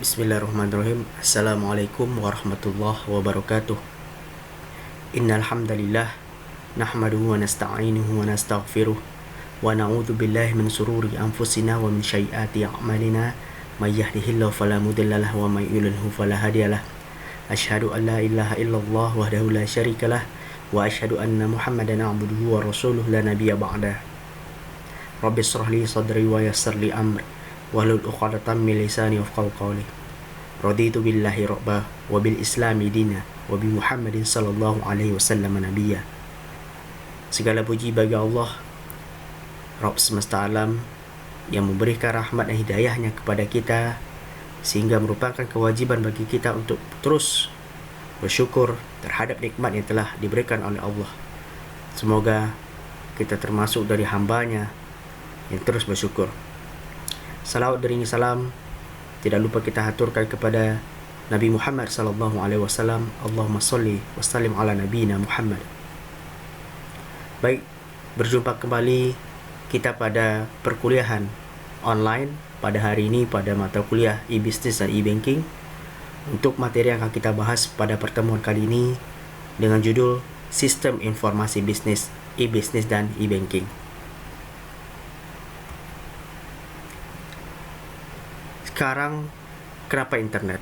Bismillahirrahmanirrahim. Assalamualaikum warahmatullahi wabarakatuh. Innal hamdalillah nahmaduhu wa nasta'inuhu wa nastaghfiruh wa na'udzu billahi min shururi anfusina wa min sayyiati a'malina may yahdihillahu fala mudilla lahu wa may yudlilhu fala hadiyalah. Asyhadu an la ilaha illallah wahdahu la syarikalah wa asyhadu anna Muhammadan 'abduhu wa rasuluhu la nabiyya ba'dah. Rabbi shrah li sadri wa yassir li amri wahlul 'uqdatam min lisani yafqahu qawli. Raditu billahi rabba wa bil islami dina wa bi Muhammadin sallallahu alaihi wasallam nabiyya. Segala puji bagi Allah, Rabb semesta alam, yang memberikan rahmat dan hidayahnya kepada kita, sehingga merupakan kewajiban bagi kita untuk terus bersyukur terhadap nikmat yang telah diberikan oleh Allah. Semoga kita termasuk dari hambanya yang terus bersyukur. Salawat deringi salam tidak lupa kita haturkan kepada Nabi Muhammad sallallahu alaihi wasallam. Allahumma shalli wa sallim ala nabiyina Muhammad. Baik, berjumpa kembali kita pada perkuliahan online pada hari ini pada mata kuliah e-business dan e-banking. Untuk materi yang akan kita bahas pada pertemuan kali ini dengan judul Sistem Informasi Bisnis, E-Business dan E-Banking. Sekarang, kenapa internet?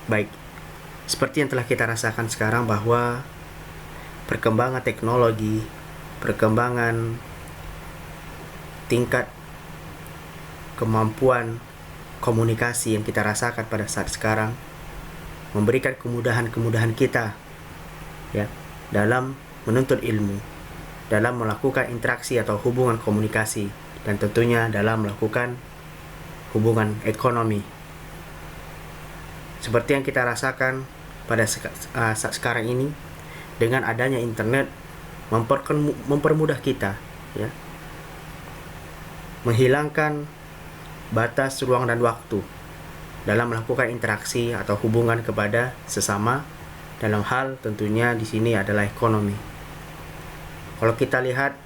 Baik, seperti yang telah kita rasakan sekarang bahwa perkembangan teknologi, perkembangan tingkat kemampuan komunikasi yang kita rasakan pada saat sekarang memberikan kemudahan-kemudahan kita ya dalam menuntut ilmu, dalam melakukan interaksi atau hubungan komunikasi, dan tentunya dalam melakukan hubungan ekonomi. Seperti yang kita rasakan pada saat sekarang ini, dengan adanya internet mempermudah kita ya, menghilangkan batas ruang dan waktu dalam melakukan interaksi atau hubungan kepada sesama, dalam hal tentunya di sini adalah ekonomi. Kalau kita lihat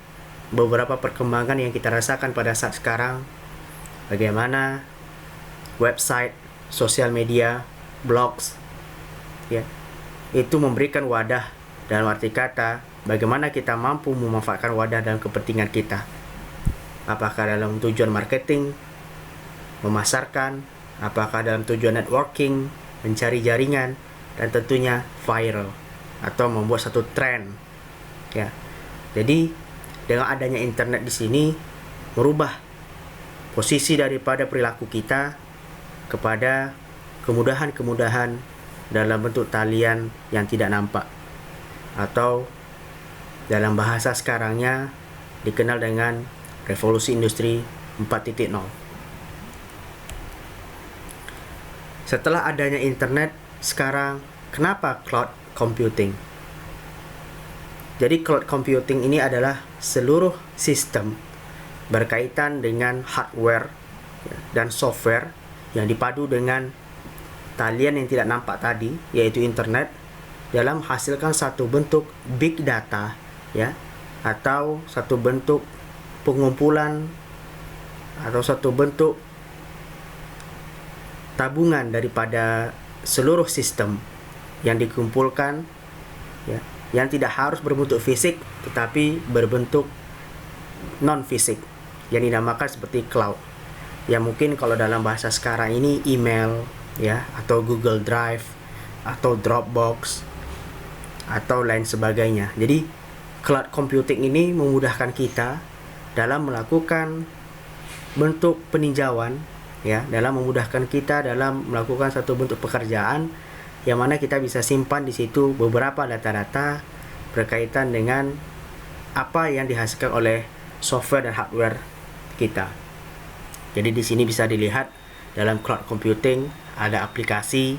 beberapa perkembangan yang kita rasakan pada saat sekarang, bagaimana website, sosial media, blogs ya, itu memberikan wadah, dalam arti kata bagaimana kita mampu memanfaatkan wadah dalam kepentingan kita, apakah dalam tujuan marketing, memasarkan, apakah dalam tujuan networking, mencari jaringan, dan tentunya viral atau membuat satu tren ya. Jadi dengan adanya internet di sini merubah posisi daripada perilaku kita kepada kemudahan-kemudahan dalam bentuk talian yang tidak nampak, atau dalam bahasa sekarangnya dikenal dengan revolusi industri 4.0. Setelah adanya internet sekarang, kenapa cloud computing? Jadi cloud computing ini adalah seluruh sistem berkaitan dengan hardware dan software yang dipadu dengan talian yang tidak nampak tadi, yaitu internet, dalam menghasilkan satu bentuk big data ya, atau satu bentuk pengumpulan atau satu bentuk tabungan daripada seluruh sistem yang dikumpulkan ya, yang tidak harus berbentuk fisik tetapi berbentuk non fisik yang dinamakan seperti cloud, yang mungkin kalau dalam bahasa sekarang ini email ya, atau Google Drive atau Dropbox atau lain sebagainya. Jadi cloud computing ini memudahkan kita dalam melakukan bentuk peninjauan ya, dalam memudahkan kita dalam melakukan satu bentuk pekerjaan yang mana kita bisa simpan di situ beberapa data-data berkaitan dengan apa yang dihasilkan oleh software dan hardware kita. Jadi di sini bisa dilihat dalam cloud computing ada aplikasi,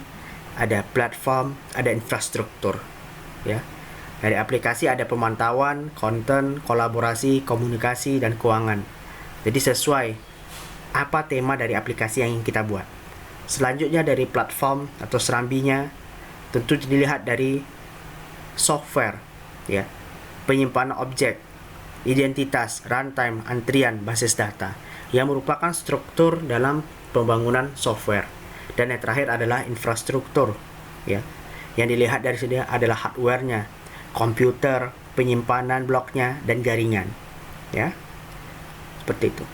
ada platform, ada infrastruktur ya. Dari aplikasi ada pemantauan, konten, kolaborasi, komunikasi, dan keuangan. Jadi sesuai apa tema dari aplikasi yang ingin kita buat. Selanjutnya dari platform atau serambinya, tentu dilihat dari software ya, penyimpanan objek, identitas, runtime, antrian, basis data, yang merupakan struktur dalam pembangunan software. Dan yang terakhir adalah infrastruktur, ya. Yang dilihat dari sini adalah hardware-nya, komputer, penyimpanan bloknya, dan jaringan, ya. Seperti itu.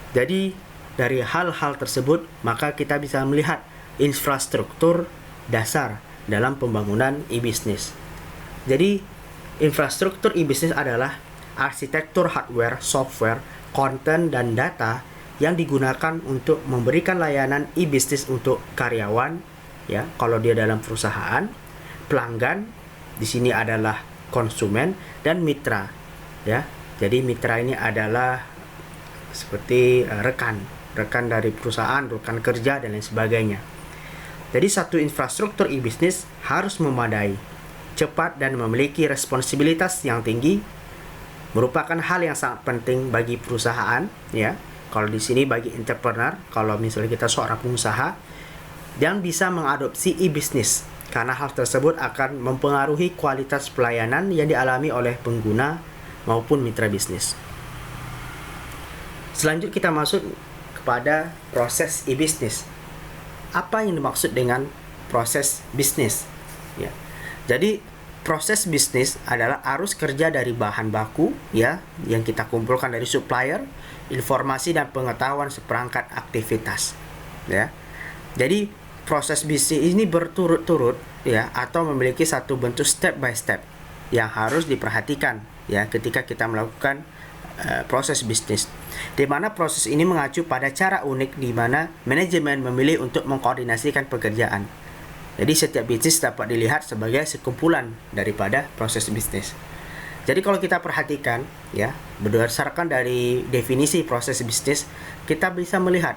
Jadi dari hal-hal tersebut maka kita bisa melihat infrastruktur dasar dalam pembangunan e-bisnis. Jadi infrastruktur e-bisnis adalah arsitektur hardware, software, konten, dan data yang digunakan untuk memberikan layanan e-bisnis untuk karyawan, ya, kalau dia dalam perusahaan, pelanggan, di sini adalah konsumen, dan mitra, ya. Jadi mitra ini adalah seperti rekan dari perusahaan, rekan kerja, dan lain sebagainya. Jadi satu infrastruktur e-bisnis harus memadai, cepat, dan memiliki responsibilitas yang tinggi, merupakan hal yang sangat penting bagi perusahaan, ya. Kalau di sini bagi entrepreneur, kalau misalnya kita seorang pengusaha yang bisa mengadopsi e-bisnis, karena hal tersebut akan mempengaruhi kualitas pelayanan yang dialami oleh pengguna maupun mitra bisnis. Selanjutnya kita masuk kepada proses e-bisnis. Apa yang dimaksud dengan proses bisnis? Ya. Jadi proses bisnis adalah arus kerja dari bahan baku, ya, yang kita kumpulkan dari supplier, informasi dan pengetahuan seperangkat aktivitas, ya. Jadi proses bisnis ini berturut-turut, ya, atau memiliki satu bentuk step by step yang harus diperhatikan, ya, ketika kita melakukan proses bisnis, di mana proses ini mengacu pada cara unik di mana manajemen memilih untuk mengkoordinasikan pekerjaan. Jadi setiap bisnis dapat dilihat sebagai sekumpulan daripada proses bisnis. Jadi kalau kita perhatikan, ya, berdasarkan dari definisi proses bisnis, kita bisa melihat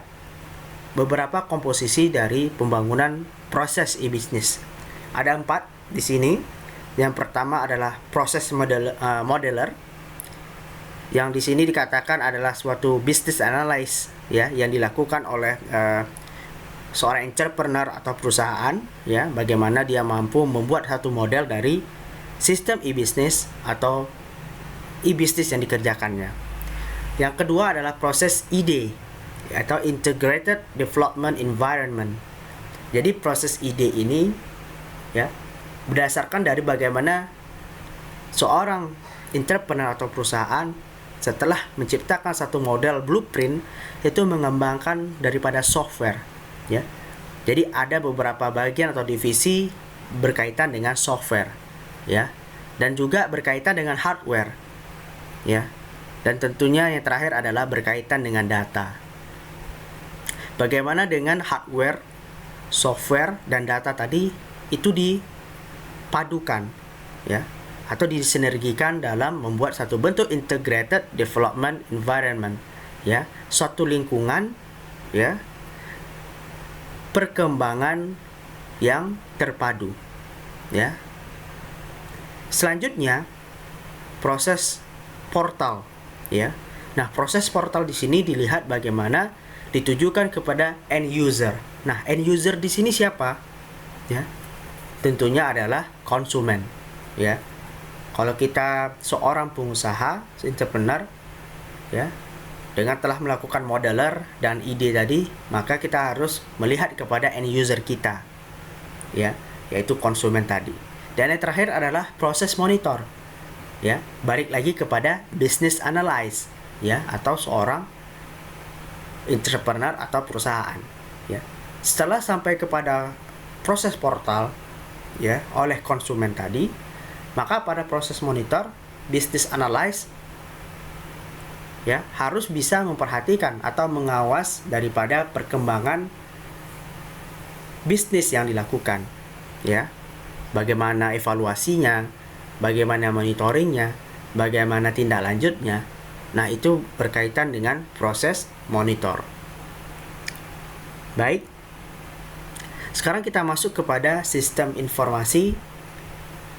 beberapa komposisi dari pembangunan proses e-bisnis. Ada 4 di sini. Yang pertama adalah proses modeler, yang di sini dikatakan adalah suatu business analysis, ya, yang dilakukan oleh seorang entrepreneur atau perusahaan, ya, bagaimana dia mampu membuat satu model dari sistem e-bisnis atau e-bisnis yang dikerjakannya. Yang kedua adalah proses ID atau Integrated Development Environment. Jadi proses ID ini, ya, berdasarkan dari bagaimana seorang entrepreneur atau perusahaan setelah menciptakan satu model blueprint itu mengembangkan daripada software, ya. Jadi ada beberapa bagian atau divisi berkaitan dengan software, ya, dan juga berkaitan dengan hardware, ya, dan tentunya yang terakhir adalah berkaitan dengan data. Bagaimana dengan hardware, software, dan data tadi itu dipadukan, ya, atau disinergikan dalam membuat satu bentuk integrated development environment, ya, suatu lingkungan, ya, perkembangan yang terpadu, ya. Selanjutnya proses portal, ya. Nah, proses portal di sini dilihat bagaimana ditujukan kepada end user. Nah, end user di sini siapa? Ya. Tentunya adalah konsumen, ya. Kalau kita seorang pengusaha, entrepreneur, ya, dengan telah melakukan modeler dan ide tadi, maka kita harus melihat kepada end user kita, ya, yaitu konsumen tadi. Dan yang terakhir adalah proses monitor, ya, balik lagi kepada business analyst, ya, atau seorang entrepreneur atau perusahaan, ya. Setelah sampai kepada proses portal, ya, oleh konsumen tadi, maka pada proses monitor, business analyst, ya, harus bisa memperhatikan atau mengawas daripada perkembangan bisnis yang dilakukan, ya. Bagaimana evaluasinya, bagaimana monitoringnya, bagaimana tindak lanjutnya. Nah, itu berkaitan dengan proses monitor. Baik. Sekarang kita masuk kepada sistem informasi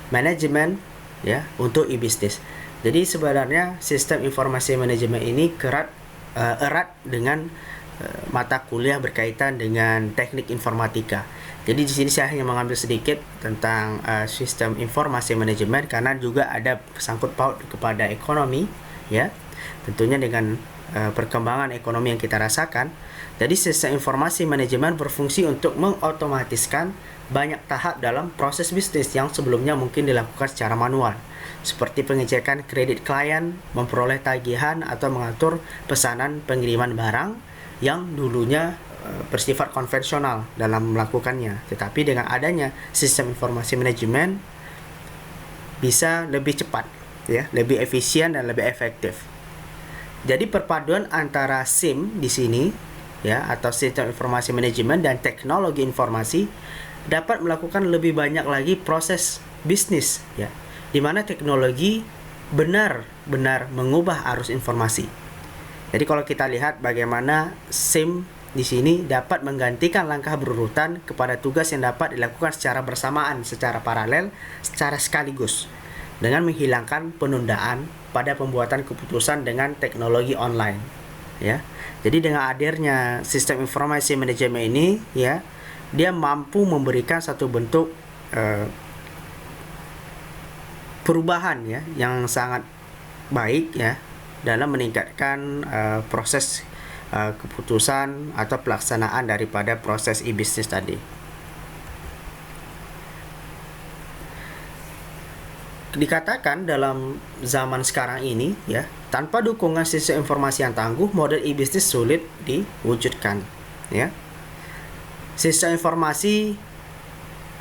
manajemen, ya, untuk e-bisnis. Jadi sebenarnya sistem informasi manajemen ini erat dengan mata kuliah berkaitan dengan teknik informatika. Jadi di sini saya hanya mengambil sedikit tentang sistem informasi manajemen karena juga ada sangkut paut kepada ekonomi, ya. Tentunya dengan perkembangan ekonomi yang kita rasakan. Jadi sistem informasi manajemen berfungsi untuk mengotomatiskan banyak tahap dalam proses bisnis yang sebelumnya mungkin dilakukan secara manual, seperti pengecekan kredit klien, memperoleh tagihan, atau mengatur pesanan pengiriman barang yang dulunya bersifat konvensional dalam melakukannya. Tetapi dengan adanya sistem informasi manajemen bisa lebih cepat, ya, lebih efisien dan lebih efektif. Jadi perpaduan antara SIM di sini, ya, atau sistem informasi manajemen, dan teknologi informasi dapat melakukan lebih banyak lagi proses bisnis, ya, di mana teknologi benar-benar mengubah arus informasi. Jadi kalau kita lihat bagaimana SIM di sini dapat menggantikan langkah berurutan kepada tugas yang dapat dilakukan secara bersamaan, secara paralel, secara sekaligus, dengan menghilangkan penundaan pada pembuatan keputusan dengan teknologi online, ya. Jadi dengan hadirnya sistem informasi manajemen ini, ya, dia mampu memberikan satu bentuk perubahan, ya, yang sangat baik, ya, dalam meningkatkan proses keputusan atau pelaksanaan daripada proses e-bisnis tadi. Dikatakan dalam zaman sekarang ini, ya, tanpa dukungan sistem informasi yang tangguh, model e-bisnis sulit diwujudkan, ya. Sistem informasi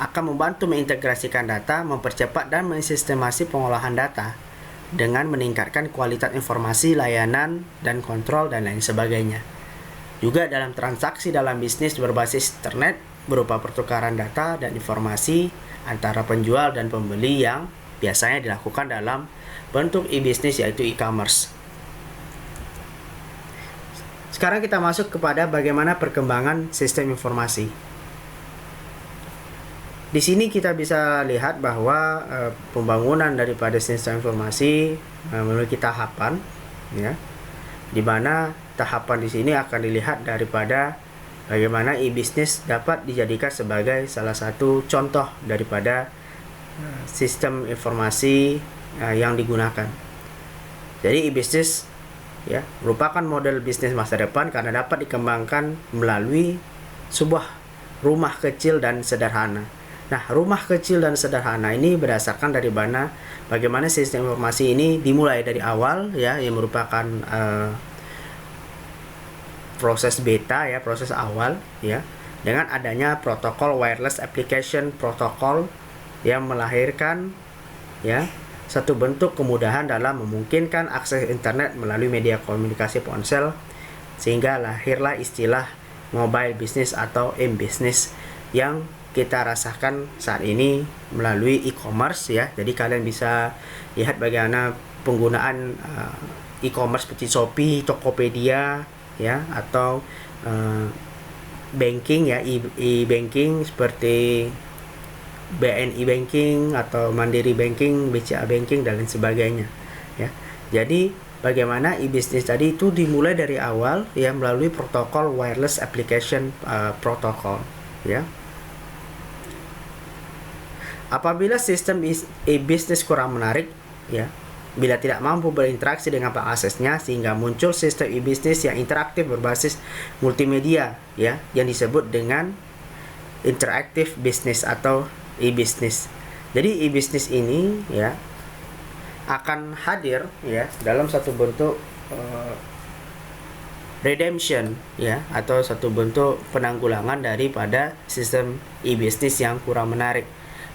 akan membantu mengintegrasikan data, mempercepat dan mensistemasi pengolahan data dengan meningkatkan kualitas informasi, layanan, dan kontrol, dan lain sebagainya. Juga dalam transaksi dalam bisnis berbasis internet berupa pertukaran data dan informasi antara penjual dan pembeli yang biasanya dilakukan dalam bentuk e-bisnis, yaitu e-commerce. Sekarang kita masuk kepada bagaimana perkembangan sistem informasi. Di sini kita bisa lihat bahwa pembangunan daripada sistem informasi memiliki tahapan, ya, di mana tahapan di sini akan dilihat daripada bagaimana e-bisnis dapat dijadikan sebagai salah satu contoh daripada sistem informasi yang digunakan. Jadi e-bisnis, ya, merupakan model bisnis masa depan karena dapat dikembangkan melalui sebuah rumah kecil dan sederhana. Nah, rumah kecil dan sederhana ini berdasarkan dari bagaimana sistem informasi ini dimulai dari awal, ya, yang merupakan proses beta, ya, proses awal, ya, dengan adanya protokol wireless application protokol yang melahirkan, ya, satu bentuk kemudahan dalam memungkinkan akses internet melalui media komunikasi ponsel, sehingga lahirlah istilah mobile business atau m-business yang kita rasakan saat ini melalui e-commerce, ya. Jadi kalian bisa lihat bagaimana penggunaan e-commerce seperti Shopee, Tokopedia, ya, atau banking, ya, e-banking seperti BNI Banking atau Mandiri Banking, BCA Banking, dan lain sebagainya, ya. Jadi bagaimana e-bisnis tadi itu dimulai dari awal, ya, melalui protokol wireless application protocol, ya. Apabila sistem e-bisnis kurang menarik, ya, bila tidak mampu berinteraksi dengan pengaksesnya, sehingga muncul sistem e-bisnis yang interaktif berbasis multimedia, ya, yang disebut dengan interactive business atau e-bisnis. Jadi e-bisnis ini, ya, akan hadir, ya, dalam satu bentuk redemption, ya, atau satu bentuk penanggulangan daripada sistem e-bisnis yang kurang menarik,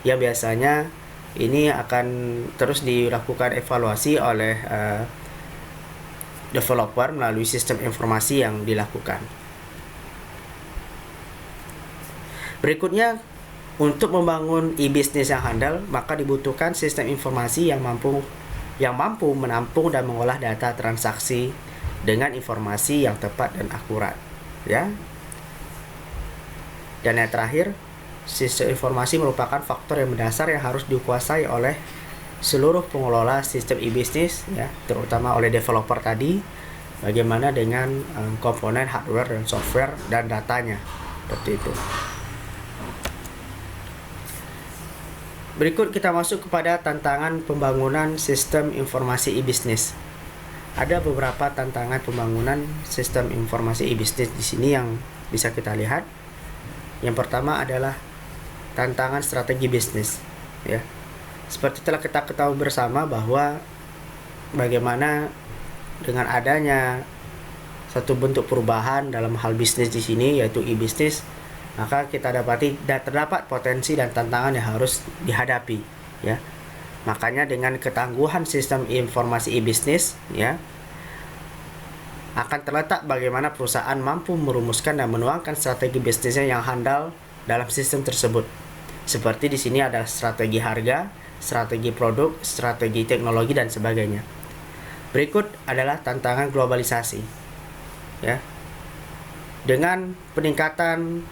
yang biasanya ini akan terus dilakukan evaluasi oleh developer melalui sistem informasi yang dilakukan. Berikutnya, untuk membangun e-bisnis yang handal, maka dibutuhkan sistem informasi yang mampu menampung dan mengolah data transaksi dengan informasi yang tepat dan akurat, ya. Dan yang terakhir, sistem informasi merupakan faktor yang mendasar yang harus dikuasai oleh seluruh pengelola sistem e-bisnis, ya, terutama oleh developer tadi. Bagaimana dengan komponen hardware dan software dan datanya, seperti itu. Berikut kita masuk kepada tantangan pembangunan sistem informasi e-bisnis. ada beberapa tantangan pembangunan sistem informasi e-bisnis di sini yang bisa kita lihat. Yang pertama adalah tantangan strategi bisnis, ya. Seperti telah kita ketahui bersama bahwa bagaimana dengan adanya satu bentuk perubahan dalam hal bisnis di sini, yaitu e-bisnis, maka kita dapati terdapat potensi dan tantangan yang harus dihadapi, ya. Makanya dengan ketangguhan sistem informasi e-bisnis, ya, akan terletak bagaimana perusahaan mampu merumuskan dan menuangkan strategi bisnisnya yang handal dalam sistem tersebut. Seperti di sini ada strategi harga, strategi produk, strategi teknologi, dan sebagainya. Berikut adalah tantangan globalisasi, ya. Dengan peningkatan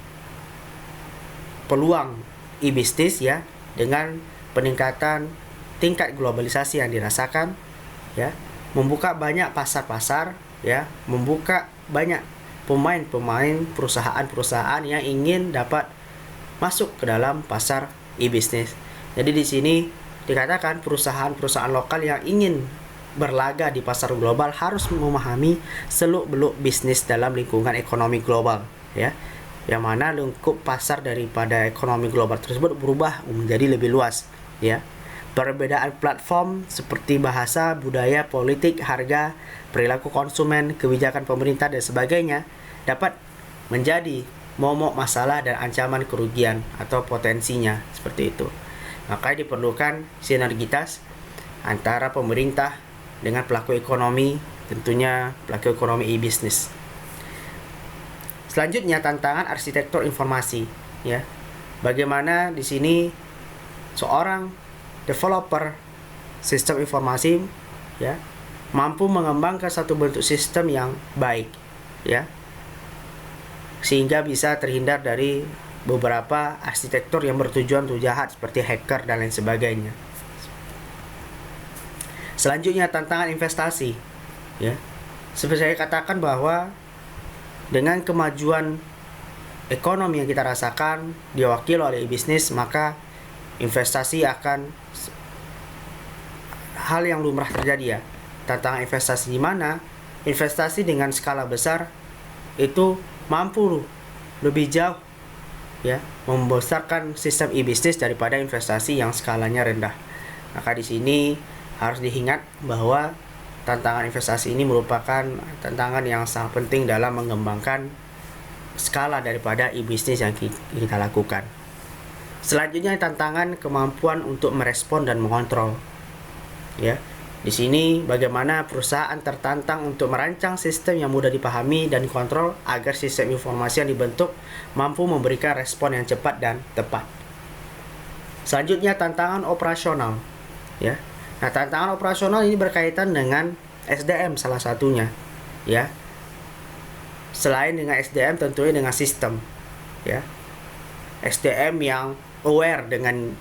peluang e-bisnis, ya, dengan peningkatan tingkat globalisasi yang dirasakan, ya, membuka banyak pasar-pasar, ya, membuka banyak pemain-pemain, perusahaan-perusahaan yang ingin dapat masuk ke dalam pasar e-bisnis. Jadi di sini dikatakan perusahaan-perusahaan lokal yang ingin berlaga di pasar global harus memahami seluk-beluk bisnis dalam lingkungan ekonomi global, ya. Yang mana lingkup pasar daripada ekonomi global tersebut berubah menjadi lebih luas, ya. Perbedaan platform seperti bahasa, budaya, politik, harga, perilaku konsumen, kebijakan pemerintah, dan sebagainya dapat menjadi momok masalah dan ancaman kerugian atau potensinya, seperti itu. Maka diperlukan sinergitas antara pemerintah dengan pelaku ekonomi, tentunya pelaku ekonomi e-bisnis. Selanjutnya tantangan arsitektur informasi, ya. Bagaimana di sini seorang developer sistem informasi, ya, mampu mengembangkan satu bentuk sistem yang baik, ya, sehingga bisa terhindar dari beberapa arsitektur yang bertujuan untuk jahat seperti hacker dan lain sebagainya. Selanjutnya tantangan investasi, ya. Seperti saya katakan bahwa dengan kemajuan ekonomi yang kita rasakan diwakili oleh bisnis, maka investasi akan hal yang lumrah terjadi, ya. Tantangan investasi di mana investasi dengan skala besar itu mampu lebih jauh, ya, membesarkan sistem e-bisnis daripada investasi yang skalanya rendah. Maka di sini harus diingat bahwa tantangan investasi ini merupakan tantangan yang sangat penting dalam mengembangkan skala daripada e-bisnis yang kita lakukan. Selanjutnya tantangan kemampuan untuk merespon dan mengontrol, ya. Di sini bagaimana perusahaan tertantang untuk merancang sistem yang mudah dipahami dan dikontrol agar sistem informasi yang dibentuk mampu memberikan respon yang cepat dan tepat. Selanjutnya tantangan operasional, ya. Nah, tantangan operasional ini berkaitan dengan SDM salah satunya, ya. Selain dengan SDM tentunya dengan sistem, ya. SDM yang aware dengan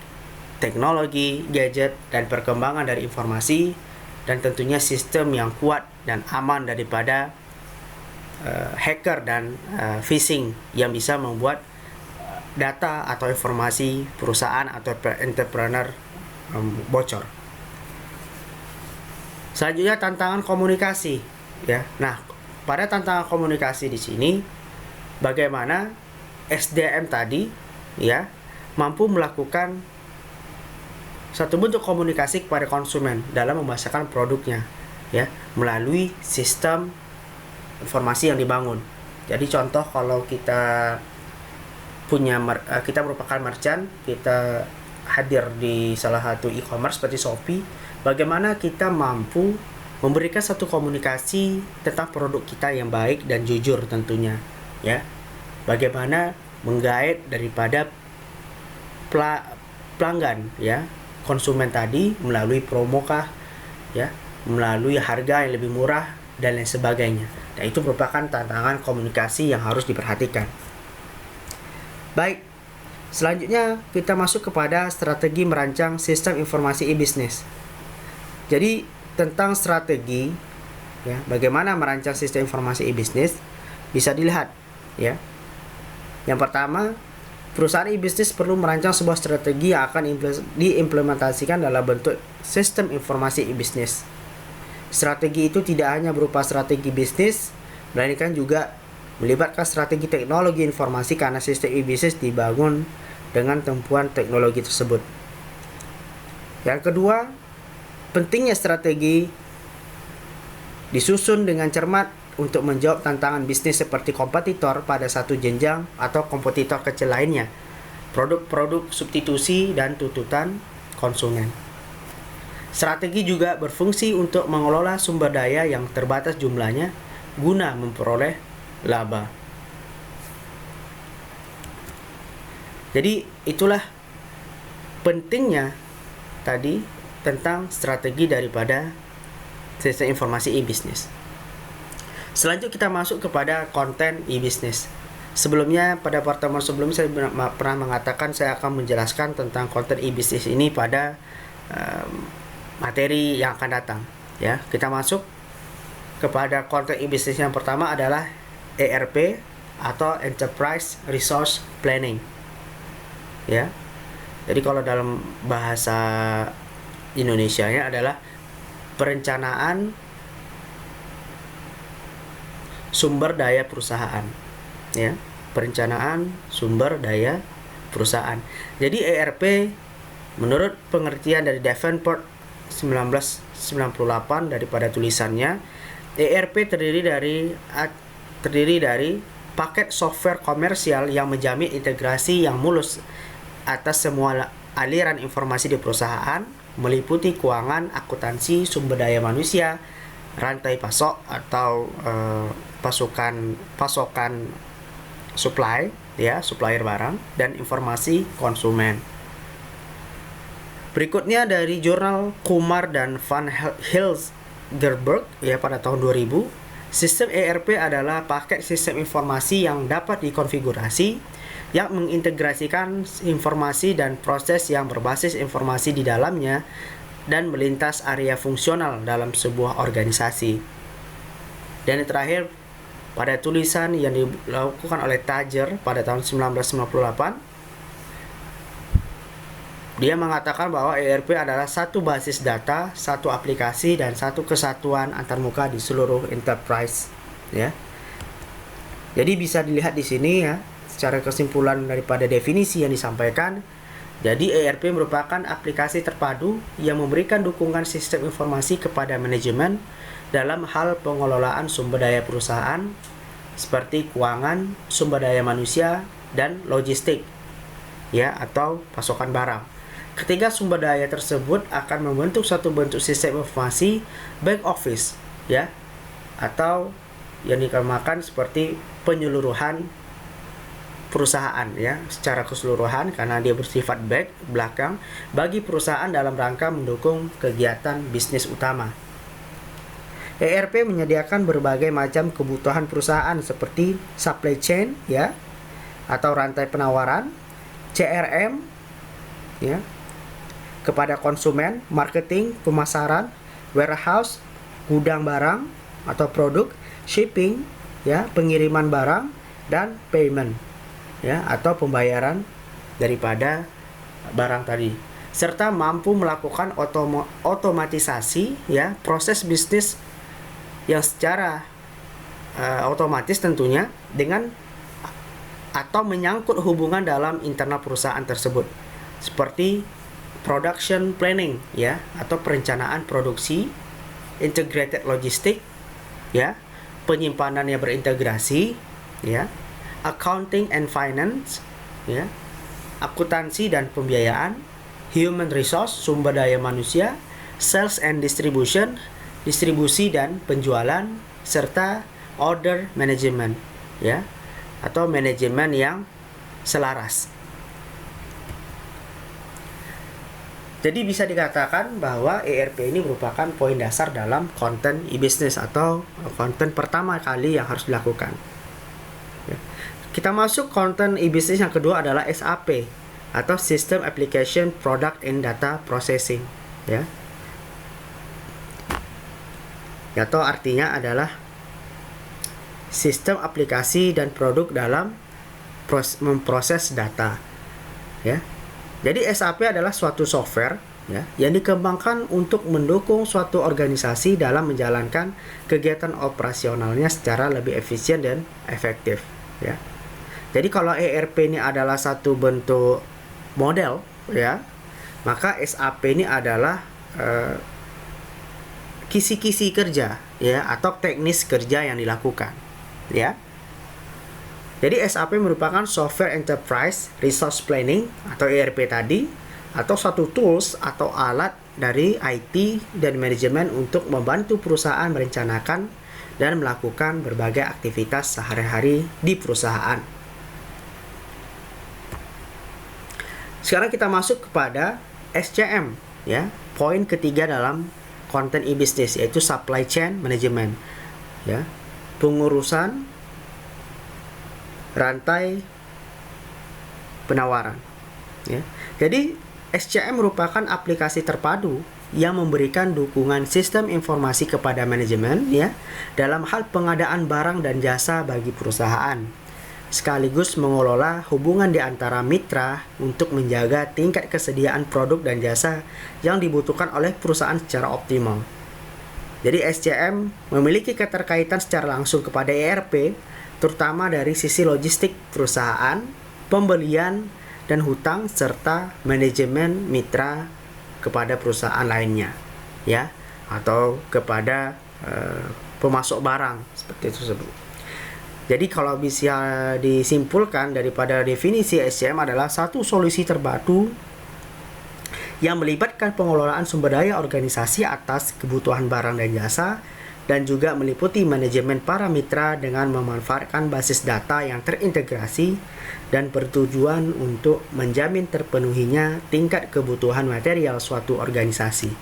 teknologi, gadget, dan perkembangan dari informasi, dan tentunya sistem yang kuat dan aman daripada hacker dan phishing yang bisa membuat data atau informasi perusahaan atau entrepreneur bocor. Selanjutnya tantangan komunikasi, ya. Nah, pada tantangan komunikasi di sini bagaimana SDM tadi, ya, mampu melakukan satu bentuk komunikasi kepada konsumen dalam memasarkan produknya, ya, melalui sistem informasi yang dibangun. Jadi contoh kalau kita merupakan merchant, kita hadir di salah satu e-commerce seperti Shopee, bagaimana kita mampu memberikan satu komunikasi tentang produk kita yang baik dan jujur tentunya, ya. Bagaimana menggait daripada pelanggan, ya, konsumen tadi melalui promokah, ya, melalui harga yang lebih murah dan lain sebagainya. Dan itu merupakan tantangan komunikasi yang harus diperhatikan. Baik, selanjutnya kita masuk kepada strategi merancang sistem informasi e-bisnis. Jadi tentang strategi, ya, bagaimana merancang sistem informasi e-bisnis bisa dilihat, ya. Yang pertama, perusahaan e-bisnis perlu merancang sebuah strategi yang akan diimplementasikan dalam bentuk sistem informasi e-bisnis. Strategi itu tidak hanya berupa strategi bisnis, melainkan juga melibatkan strategi teknologi informasi karena sistem e-bisnis dibangun dengan tumpuan teknologi tersebut. Yang kedua, pentingnya strategi disusun dengan cermat untuk menjawab tantangan bisnis seperti kompetitor pada satu jenjang atau kompetitor kecil lainnya, produk-produk substitusi dan tuntutan konsumen. Strategi juga berfungsi untuk mengelola sumber daya yang terbatas jumlahnya guna memperoleh laba. Jadi itulah pentingnya tadi tentang strategi daripada sistem informasi e-bisnis. Selanjutnya kita masuk kepada konten e-bisnis. Sebelumnya pada pertemuan sebelumnya saya pernah mengatakan saya akan menjelaskan tentang konten e-bisnis ini pada materi yang akan datang. Ya, kita masuk kepada konten e-bisnis yang pertama adalah ERP atau Enterprise Resource Planning. Ya. Jadi kalau dalam bahasa Indonesianya adalah perencanaan sumber daya perusahaan. Ya, perencanaan sumber daya perusahaan. Jadi ERP menurut pengertian dari Davenport 1998 daripada tulisannya, ERP terdiri dari paket software komersial yang menjamin integrasi yang mulus atas semua aliran informasi di perusahaan, meliputi keuangan, akuntansi, sumber daya manusia, rantai pasok atau pasokan supply, ya, supplier barang, dan informasi konsumen. Berikutnya dari jurnal Kumar dan Van Hilsgerberg ya pada tahun 2000, sistem ERP adalah paket sistem informasi yang dapat dikonfigurasi yang mengintegrasikan informasi dan proses yang berbasis informasi di dalamnya dan melintas area fungsional dalam sebuah organisasi. Dan yang terakhir, pada tulisan yang dilakukan oleh Tajer pada tahun 1998, dia mengatakan bahwa ERP adalah satu basis data, satu aplikasi, dan satu kesatuan antarmuka di seluruh enterprise. Ya. Jadi bisa dilihat di sini ya, secara kesimpulan daripada definisi yang disampaikan. Jadi ERP merupakan aplikasi terpadu yang memberikan dukungan sistem informasi kepada manajemen dalam hal pengelolaan sumber daya perusahaan seperti keuangan, sumber daya manusia, dan logistik, ya, atau pasokan barang. Ketiga sumber daya tersebut akan membentuk suatu bentuk sistem informasi back office, ya, atau yang dinamakan seperti penyeluruhan perusahaan, ya, secara keseluruhan karena dia bersifat belakang bagi perusahaan dalam rangka mendukung kegiatan bisnis utama. ERP menyediakan berbagai macam kebutuhan perusahaan seperti supply chain, ya, atau rantai penawaran, CRM, ya, kepada konsumen, marketing, pemasaran, warehouse, gudang barang atau produk, shipping, ya, pengiriman barang, dan payment, ya, atau pembayaran daripada barang tadi, serta mampu melakukan otomatisasi, ya, proses bisnis yang secara otomatis tentunya dengan atau menyangkut hubungan dalam internal perusahaan tersebut seperti production planning, ya, atau perencanaan produksi, integrated logistik, ya, penyimpanan yang berintegrasi, ya, accounting and finance, ya, akuntansi dan pembiayaan, human resource, sumber daya manusia, sales and distribution, distribusi dan penjualan, serta order management, ya, atau manajemen yang selaras. Jadi bisa dikatakan bahwa ERP ini merupakan poin dasar dalam konten e-business atau konten pertama kali yang harus dilakukan. Ya. Kita masuk konten e-business yang kedua adalah SAP atau System Application Product and Data Processing, ya. Atau artinya adalah sistem aplikasi dan produk dalam memproses data, ya. Jadi SAP adalah suatu software ya, yang dikembangkan untuk mendukung suatu organisasi dalam menjalankan kegiatan operasionalnya secara lebih efisien dan efektif, ya. Jadi kalau ERP ini adalah satu bentuk model, ya, maka SAP ini adalah kisi-kisi kerja, ya, atau teknis kerja yang dilakukan, ya. Jadi SAP merupakan Software Enterprise Resource Planning atau ERP tadi, atau satu tools atau alat dari IT dan manajemen untuk membantu perusahaan merencanakan dan melakukan berbagai aktivitas sehari-hari di perusahaan. Sekarang kita masuk kepada SCM, ya. Poin ketiga dalam konten e-business yaitu Supply Chain Management, ya. Pengurusan rantai penawaran, ya. Jadi SCM merupakan aplikasi terpadu yang memberikan dukungan sistem informasi kepada manajemen, ya, dalam hal pengadaan barang dan jasa bagi perusahaan, sekaligus mengelola hubungan di antara mitra untuk menjaga tingkat kesediaan produk dan jasa yang dibutuhkan oleh perusahaan secara optimal. Jadi SCM memiliki keterkaitan secara langsung kepada ERP, terutama dari sisi logistik perusahaan, pembelian dan hutang, serta manajemen mitra kepada perusahaan lainnya, ya, atau kepada pemasok barang seperti itu tersebut. Jadi kalau bisa disimpulkan daripada definisi SCM adalah satu solusi terpadu yang melibatkan pengelolaan sumber daya organisasi atas kebutuhan barang dan jasa, dan juga meliputi manajemen para mitra dengan memanfaatkan basis data yang terintegrasi dan bertujuan untuk menjamin terpenuhinya tingkat kebutuhan material suatu organisasi.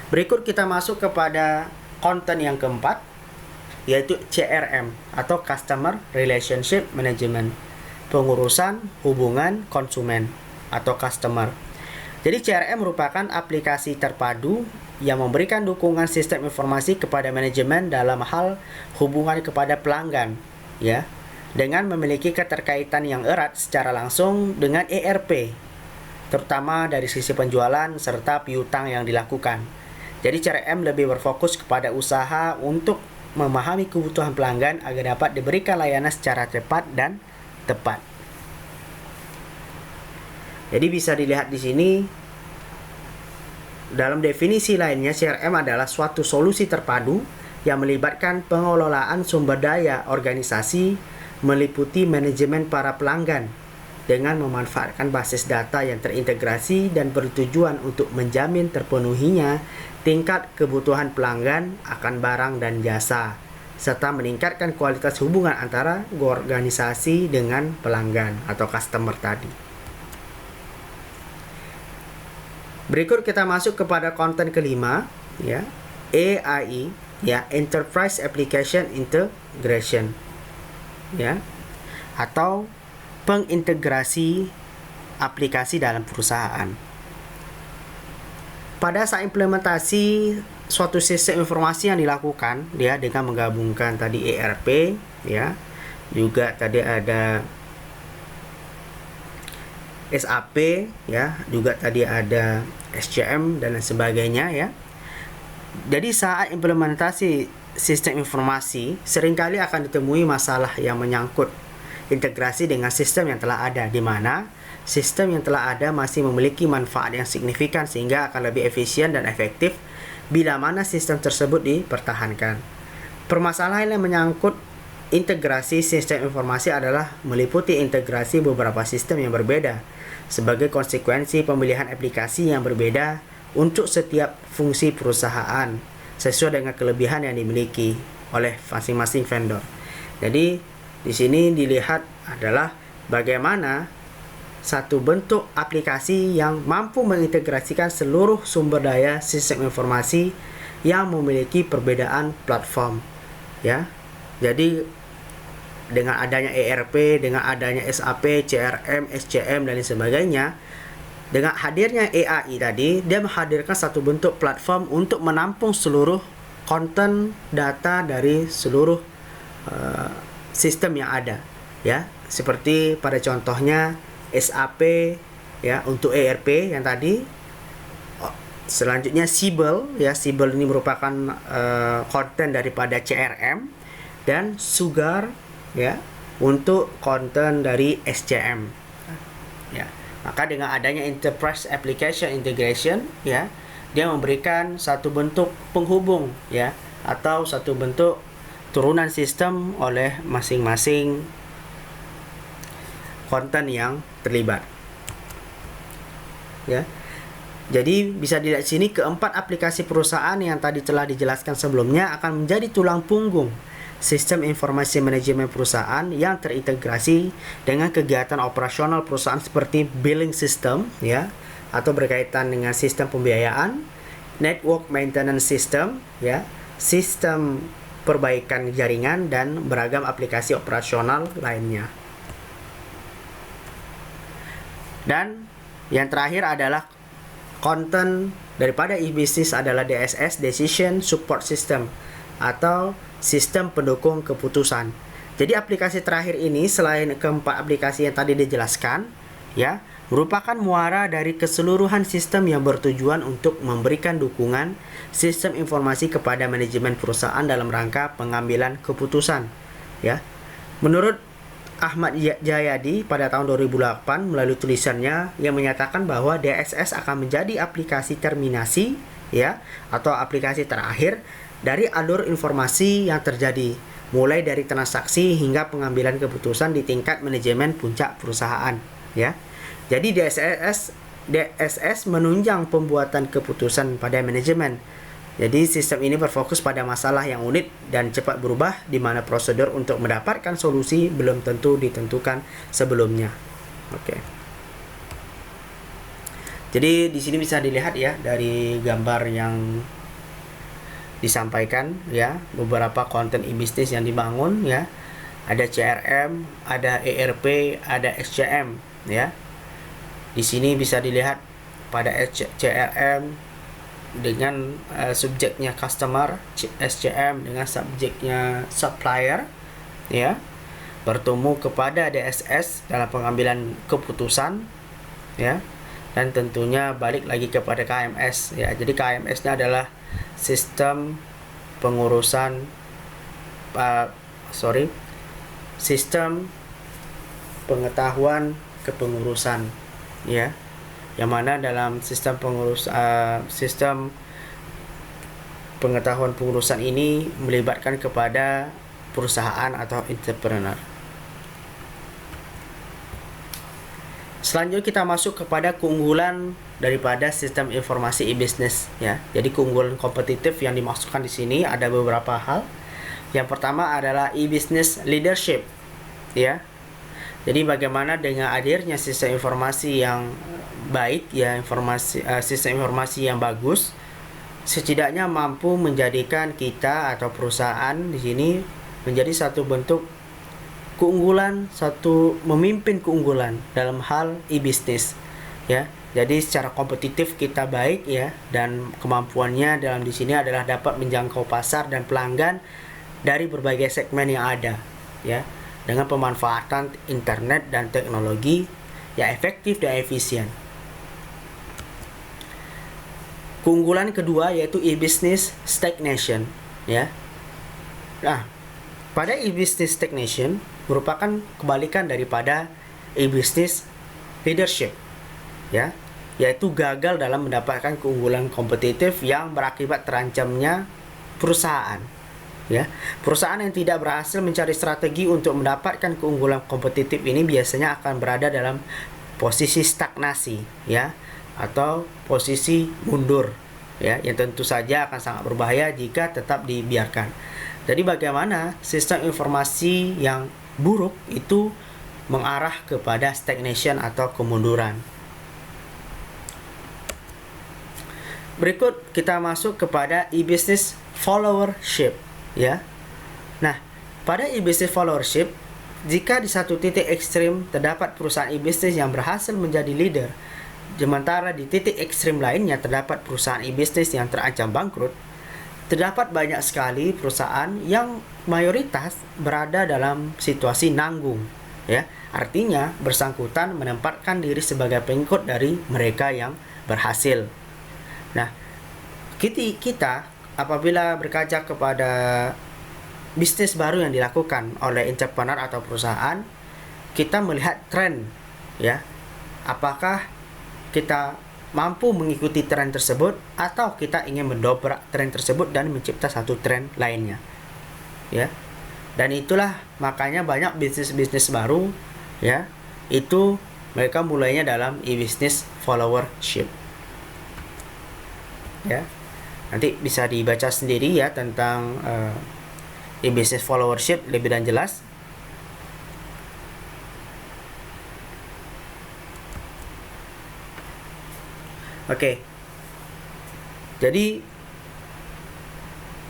Berikut kita masuk kepada konten yang keempat, yaitu CRM atau Customer Relationship Management, pengurusan hubungan konsumen atau customer. Jadi CRM merupakan aplikasi terpadu yang memberikan dukungan sistem informasi kepada manajemen dalam hal hubungan kepada pelanggan, ya, dengan memiliki keterkaitan yang erat secara langsung dengan ERP, terutama dari sisi penjualan serta piutang yang dilakukan. Jadi CRM lebih berfokus kepada usaha untuk memahami kebutuhan pelanggan agar dapat diberikan layanan secara cepat dan tepat. Jadi bisa dilihat di sini dalam definisi lainnya, CRM adalah suatu solusi terpadu yang melibatkan pengelolaan sumber daya organisasi meliputi manajemen para pelanggan dengan memanfaatkan basis data yang terintegrasi dan bertujuan untuk menjamin terpenuhinya tingkat kebutuhan pelanggan akan barang dan jasa, serta meningkatkan kualitas hubungan antara organisasi dengan pelanggan atau customer tadi. Berikut kita masuk kepada konten kelima, ya, EAI, ya, Enterprise Application Integration, ya, atau pengintegrasi aplikasi dalam perusahaan. Pada saat implementasi suatu sistem informasi yang dilakukan, ya, dengan menggabungkan tadi ERP, ya, juga tadi ada SAP, ya, juga tadi ada SCM dan lain sebagainya, ya. Jadi saat implementasi sistem informasi seringkali akan ditemui masalah yang menyangkut integrasi dengan sistem yang telah ada, di mana sistem yang telah ada masih memiliki manfaat yang signifikan sehingga akan lebih efisien dan efektif bila mana sistem tersebut dipertahankan. Permasalahan yang menyangkut integrasi sistem informasi adalah meliputi integrasi beberapa sistem yang berbeda sebagai konsekuensi pemilihan aplikasi yang berbeda untuk setiap fungsi perusahaan sesuai dengan kelebihan yang dimiliki oleh masing-masing vendor. Jadi di sini dilihat adalah bagaimana satu bentuk aplikasi yang mampu mengintegrasikan seluruh sumber daya sistem informasi yang memiliki perbedaan platform, ya. Jadi dengan adanya ERP, dengan adanya SAP, CRM, SCM dan lain sebagainya, dengan hadirnya EAI tadi, dia menghadirkan satu bentuk platform untuk menampung seluruh konten data dari seluruh sistem yang ada, ya. Seperti pada contohnya SAP ya untuk ERP yang tadi. Selanjutnya Siebel, ya Siebel ini merupakan konten daripada CRM, dan Sugar ya untuk konten dari SCM. Ya, maka dengan adanya Enterprise Application Integration, ya dia memberikan satu bentuk penghubung, ya atau satu bentuk turunan sistem oleh masing-masing konten yang terlibat. Ya. Jadi bisa dilihat sini keempat aplikasi perusahaan yang tadi telah dijelaskan sebelumnya akan menjadi tulang punggung sistem informasi manajemen perusahaan yang terintegrasi dengan kegiatan operasional perusahaan seperti billing system, ya, atau berkaitan dengan sistem pembiayaan, network maintenance system, ya, sistem perbaikan jaringan, dan beragam aplikasi operasional lainnya. Dan yang terakhir adalah konten daripada e-business adalah DSS, Decision Support System, atau sistem pendukung keputusan. Jadi aplikasi terakhir ini selain keempat aplikasi yang tadi dijelaskan, ya, merupakan muara dari keseluruhan sistem yang bertujuan untuk memberikan dukungan sistem informasi kepada manajemen perusahaan dalam rangka pengambilan keputusan, ya. Menurut Ahmad Jayadi pada tahun 2008 melalui tulisannya yang menyatakan bahwa DSS akan menjadi aplikasi terminasi, ya, atau aplikasi terakhir dari alur informasi yang terjadi mulai dari transaksi hingga pengambilan keputusan di tingkat manajemen puncak perusahaan, ya. Jadi DSS menunjang pembuatan keputusan pada manajemen. Jadi sistem ini berfokus pada masalah yang unik dan cepat berubah, di mana prosedur untuk mendapatkan solusi belum tentu ditentukan sebelumnya. Oke. Jadi di sini bisa dilihat ya dari gambar yang disampaikan, ya, beberapa konten e-business yang dibangun, ya. Ada CRM, ada ERP, ada SCM, ya. Di sini bisa dilihat pada CRM dengan subjeknya customer, SCM dengan subjeknya supplier, ya, bertemu kepada DSS dalam pengambilan keputusan, ya, dan tentunya balik lagi kepada KMS, ya. Jadi KMS-nya adalah sistem pengurusan sistem pengetahuan kepengurusan, ya, yang mana dalam sistem sistem pengetahuan pengurusan ini melibatkan kepada perusahaan atau entrepreneur. Selanjutnya kita masuk kepada keunggulan daripada sistem informasi e-business, ya. Jadi keunggulan kompetitif yang dimaksudkan di sini ada beberapa hal. Yang pertama adalah e-business leadership, ya. Jadi bagaimana dengan hadirnya sistem informasi yang baik, ya, sistem informasi yang bagus, setidaknya mampu menjadikan kita atau perusahaan di sini menjadi satu bentuk keunggulan, satu memimpin keunggulan dalam hal e-business, ya. Jadi secara kompetitif kita baik, ya, dan kemampuannya dalam di sini adalah dapat menjangkau pasar dan pelanggan dari berbagai segmen yang ada, ya, dengan pemanfaatan internet dan teknologi yang efektif dan efisien. Keunggulan kedua yaitu e-business stagnation, ya. Nah, pada e-business stagnation merupakan kebalikan daripada e-business leadership, ya, yaitu gagal dalam mendapatkan keunggulan kompetitif yang berakibat terancamnya perusahaan, ya. Perusahaan yang tidak berhasil mencari strategi untuk mendapatkan keunggulan kompetitif ini biasanya akan berada dalam posisi stagnasi, ya, atau posisi mundur, ya, yang tentu saja akan sangat berbahaya jika tetap dibiarkan. Jadi bagaimana sistem informasi yang buruk itu mengarah kepada stagnation atau kemunduran. Berikut kita masuk kepada e-business followership, ya. Nah, pada e-business followership, jika di satu titik ekstrim terdapat perusahaan e-business yang berhasil menjadi leader, sementara di titik ekstrim lainnya terdapat perusahaan e-business yang terancam bangkrut, terdapat banyak sekali perusahaan yang mayoritas berada dalam situasi nanggung, ya. Artinya bersangkutan menempatkan diri sebagai pengikut dari mereka yang berhasil. Nah, kita apabila berkaca kepada bisnis baru yang dilakukan oleh entrepreneur atau perusahaan, kita melihat tren, ya. Apakah kita mampu mengikuti tren tersebut atau kita ingin mendobrak tren tersebut dan mencipta satu tren lainnya, ya. Dan itulah makanya banyak bisnis-bisnis baru, ya, itu mereka mulainya dalam e-business followership, ya. Nanti bisa dibaca sendiri ya tentang e-business followership lebih dan jelas. Oke. Jadi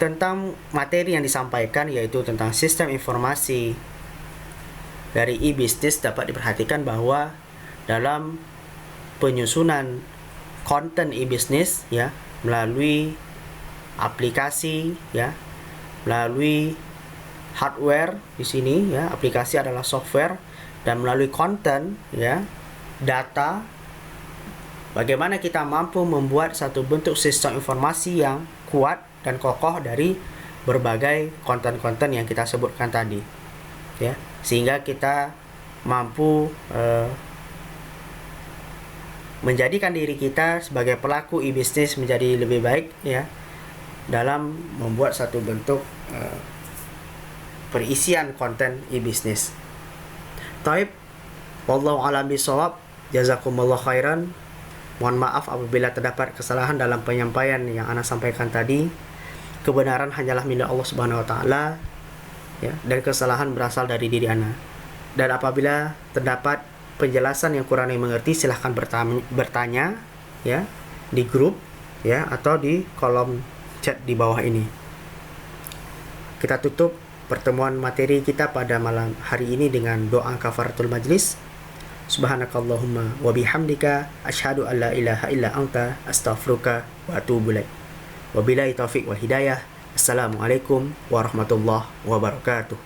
tentang materi yang disampaikan yaitu tentang sistem informasi dari e-business, dapat diperhatikan bahwa dalam penyusunan konten e-business, ya, melalui aplikasi, ya, melalui hardware di sini, ya, aplikasi adalah software, dan melalui konten, ya, data. Bagaimana kita mampu membuat satu bentuk sistem informasi yang kuat dan kokoh dari berbagai konten-konten yang kita sebutkan tadi, ya, sehingga kita mampu menjadikan diri kita sebagai pelaku e-business menjadi lebih baik, ya, dalam membuat satu bentuk perisian konten e-business. Taib, wallahu a'lam bishawab, jazakumullah khairan. Mohon maaf apabila terdapat kesalahan dalam penyampaian yang ana sampaikan tadi. Kebenaran hanyalah milik Allah Subhanahu wa taala, ya, dan kesalahan berasal dari diri ana. Dan apabila terdapat penjelasan yang kurang dimengerti, silahkan bertanya, ya, di grup, ya, atau di kolom chat di bawah ini. Kita tutup pertemuan materi kita pada malam hari ini dengan doa kafaratul majlis. Subhanakallahumma wa bihamdika asyhadu an la ilaha illa anta astaghfiruka wa atubu ilaik. Wabillahi taufiq wal hidayah. Assalamualaikum warahmatullahi wabarakatuh.